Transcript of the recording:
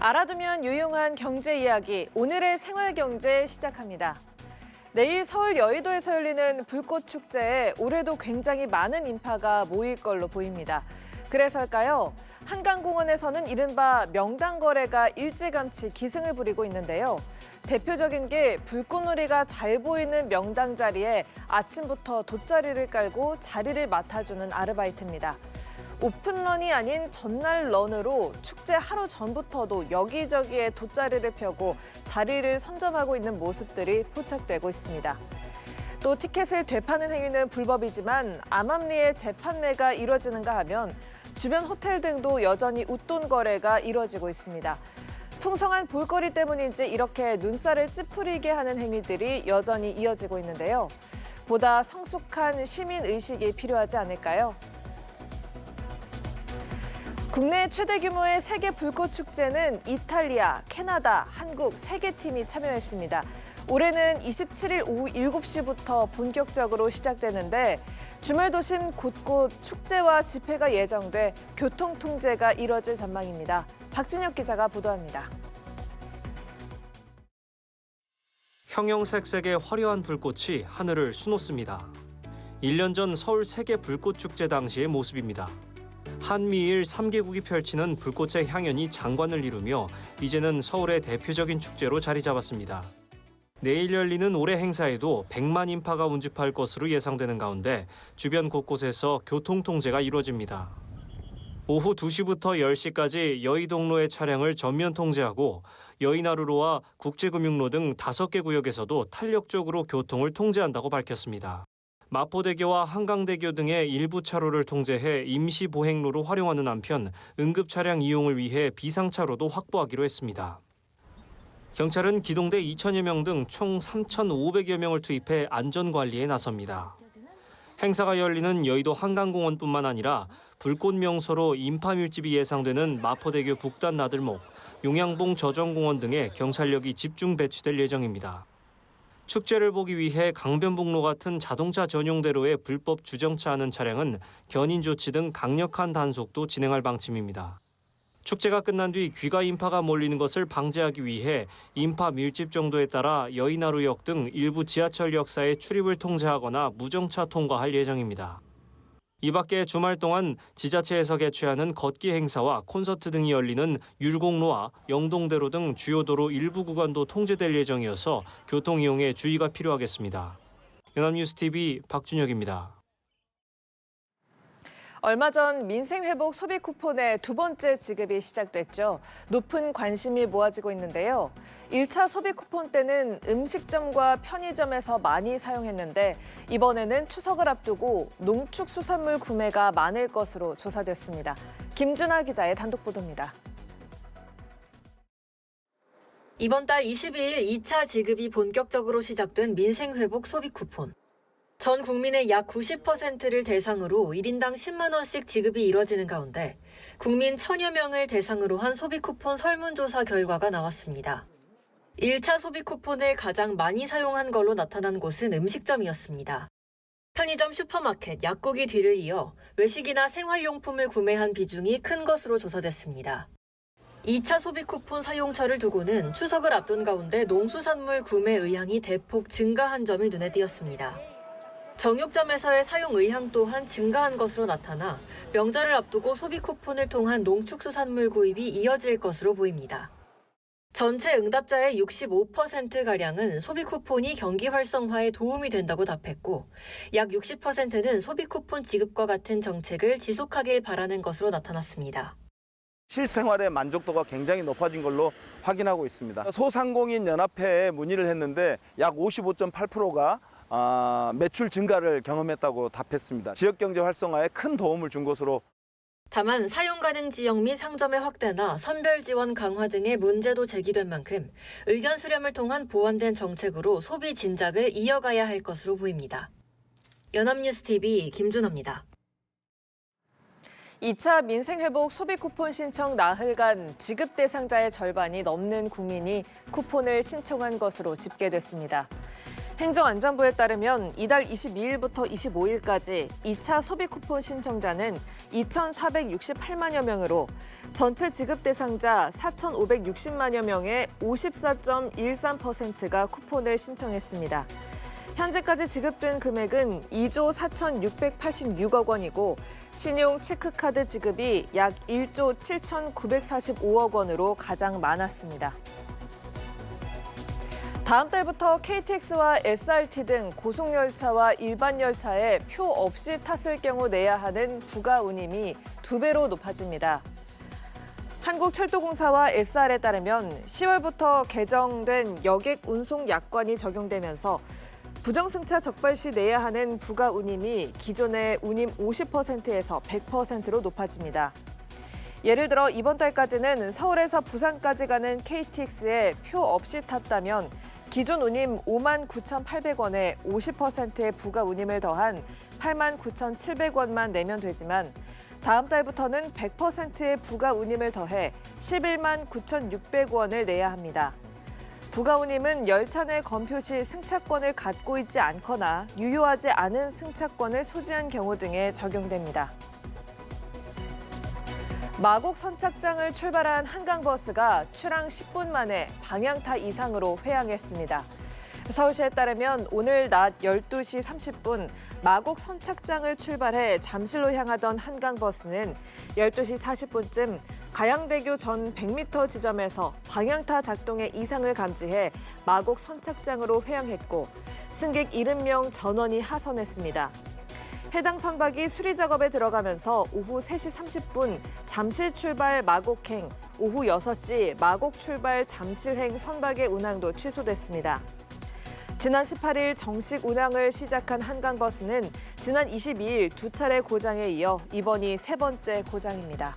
알아두면 유용한 경제 이야기, 오늘의 생활경제 시작합니다. 내일 서울 여의도에서 열리는 불꽃축제에 올해도 굉장히 많은 인파가 모일 걸로 보입니다. 그래서일까요? 한강공원에서는 이른바 명당 거래가 일찌감치 기승을 부리고 있는데요. 대표적인 게 불꽃놀이가 잘 보이는 명당 자리에 아침부터 돗자리를 깔고 자리를 맡아주는 아르바이트입니다. 오픈런이 아닌 전날 런으로 축제 하루 전부터도 여기저기에 돗자리를 펴고 자리를 선점하고 있는 모습들이 포착되고 있습니다. 또 티켓을 되파는 행위는 불법이지만 암암리에 재판매가 이뤄지는가 하면 주변 호텔 등도 여전히 웃돈 거래가 이뤄지고 있습니다. 풍성한 볼거리 때문인지 이렇게 눈살을 찌푸리게 하는 행위들이 여전히 이어지고 있는데요. 보다 성숙한 시민의식이 필요하지 않을까요? 국내 최대 규모의 세계 불꽃축제는 이탈리아, 캐나다, 한국 3개 팀이 참여했습니다. 올해는 27일 오후 7시부터 본격적으로 시작되는데 주말 도심 곳곳 축제와 집회가 예정돼 교통 통제가 이뤄질 전망입니다. 박준혁 기자가 보도합니다. 형형색색의 화려한 불꽃이 하늘을 수놓습니다. 1년 전 서울 세계 불꽃축제 당시의 모습입니다. 한미일 3개국이 펼치는 불꽃의 향연이 장관을 이루며 이제는 서울의 대표적인 축제로 자리 잡았습니다. 내일 열리는 올해 행사에도 100만 인파가 운집할 것으로 예상되는 가운데 주변 곳곳에서 교통 통제가 이루어집니다. 오후 2시부터 10시까지 여의동로의 차량을 전면 통제하고 여의나루로와 국제금융로 등 5개 구역에서도 탄력적으로 교통을 통제한다고 밝혔습니다. 마포대교와 한강대교 등의 일부 차로를 통제해 임시 보행로로 활용하는 한편 응급 차량 이용을 위해 비상차로도 확보하기로 했습니다. 경찰은 기동대 2천여 명 등 총 3,500여 명을 투입해 안전관리에 나섭니다. 행사가 열리는 여의도 한강공원뿐만 아니라 불꽃 명소로 인파 밀집이 예상되는 마포대교 북단 나들목, 용양봉 저정공원 등에 경찰력이 집중 배치될 예정입니다. 축제를 보기 위해 강변북로 같은 자동차 전용대로에 불법 주정차하는 차량은 견인 조치 등 강력한 단속도 진행할 방침입니다. 축제가 끝난 뒤 귀가 인파가 몰리는 것을 방지하기 위해 인파 밀집 정도에 따라 여의나루역 등 일부 지하철 역사의 출입을 통제하거나 무정차 통과할 예정입니다. 이 밖에 주말 동안 지자체에서 개최하는 걷기 행사와 콘서트 등이 열리는 율곡로와 영동대로 등 주요 도로 일부 구간도 통제될 예정이어서 교통 이용에 주의가 필요하겠습니다. 연합뉴스TV 박준혁입니다. 얼마 전 민생회복 소비 쿠폰의 두 번째 지급이 시작됐죠. 높은 관심이 모아지고 있는데요. 1차 소비 쿠폰 때는 음식점과 편의점에서 많이 사용했는데 이번에는 추석을 앞두고 농축수산물 구매가 많을 것으로 조사됐습니다. 김준하 기자의 단독 보도입니다. 이번 달 22일 2차 지급이 본격적으로 시작된 민생회복 소비 쿠폰. 전 국민의 약 90%를 대상으로 1인당 10만 원씩 지급이 이뤄지는 가운데 국민 1,000여 명을 대상으로 한 소비 쿠폰 설문조사 결과가 나왔습니다. 1차 소비 쿠폰을 가장 많이 사용한 걸로 나타난 곳은 음식점이었습니다. 편의점, 슈퍼마켓, 약국이 뒤를 이어 외식이나 생활용품을 구매한 비중이 큰 것으로 조사됐습니다. 2차 소비 쿠폰 사용처를 두고는 추석을 앞둔 가운데 농수산물 구매 의향이 대폭 증가한 점이 눈에 띄었습니다. 정육점에서의 사용 의향 또한 증가한 것으로 나타나 명절을 앞두고 소비 쿠폰을 통한 농축수산물 구입이 이어질 것으로 보입니다. 전체 응답자의 65%가량은 소비 쿠폰이 경기 활성화에 도움이 된다고 답했고 약 60%는 소비 쿠폰 지급과 같은 정책을 지속하길 바라는 것으로 나타났습니다. 실생활의 만족도가 굉장히 높아진 걸로 확인하고 있습니다. 소상공인 연합회에 문의를 했는데 약 55.8%가 매출 증가를 경험했다고 답했습니다. 지역경제 활성화에 큰 도움을 준 것으로. 다만 사용 가능 지역 및 상점의 확대나 선별 지원 강화 등의 문제도 제기된 만큼 의견 수렴을 통한 보완된 정책으로 소비 진작을 이어가야 할 것으로 보입니다. 연합뉴스TV 김준호입니다. 2차 민생회복 소비 쿠폰 신청 나흘간 지급 대상자의 절반이 넘는 국민이 쿠폰을 신청한 것으로 집계됐습니다. 행정안전부에 따르면 이달 22일부터 25일까지 2차 소비 쿠폰 신청자는 2,468만여 명으로 전체 지급 대상자 4,560만여 명의 54.13%가 쿠폰을 신청했습니다. 현재까지 지급된 금액은 2조 4,686억 원이고 신용 체크카드 지급이 약 1조 7,945억 원으로 가장 많았습니다. 다음 달부터 KTX와 SRT 등 고속열차와 일반 열차에 표 없이 탔을 경우 내야 하는 부가 운임이 2배로 높아집니다. 한국철도공사와 SR에 따르면 10월부터 개정된 여객 운송 약관이 적용되면서 부정승차 적발 시 내야 하는 부가 운임이 기존의 운임 50%에서 100%로 높아집니다. 예를 들어 이번 달까지는 서울에서 부산까지 가는 KTX에 표 없이 탔다면 기존 운임 59,800원에 50%의 부가 운임을 더한 89,700원만 내면 되지만 다음 달부터는 100%의 부가 운임을 더해 119,600원을 내야 합니다. 부가 운임은 열차 내 검표 시 승차권을 갖고 있지 않거나 유효하지 않은 승차권을 소지한 경우 등에 적용됩니다. 마곡 선착장을 출발한 한강버스가 출항 10분 만에 방향타 이상으로 회항했습니다. 서울시에 따르면 오늘 낮 12시 30분 마곡 선착장을 출발해 잠실로 향하던 한강버스는 12시 40분쯤 가양대교 전 100m 지점에서 방향타 작동에 이상을 감지해 마곡 선착장으로 회항했고 승객 70명 전원이 하선했습니다. 해당 선박이 수리 작업에 들어가면서 오후 3시 30분 잠실 출발 마곡행, 오후 6시 마곡 출발 잠실행 선박의 운항도 취소됐습니다. 지난 18일 정식 운항을 시작한 한강버스는 지난 22일 2차례 고장에 이어 이번이 3번째 고장입니다.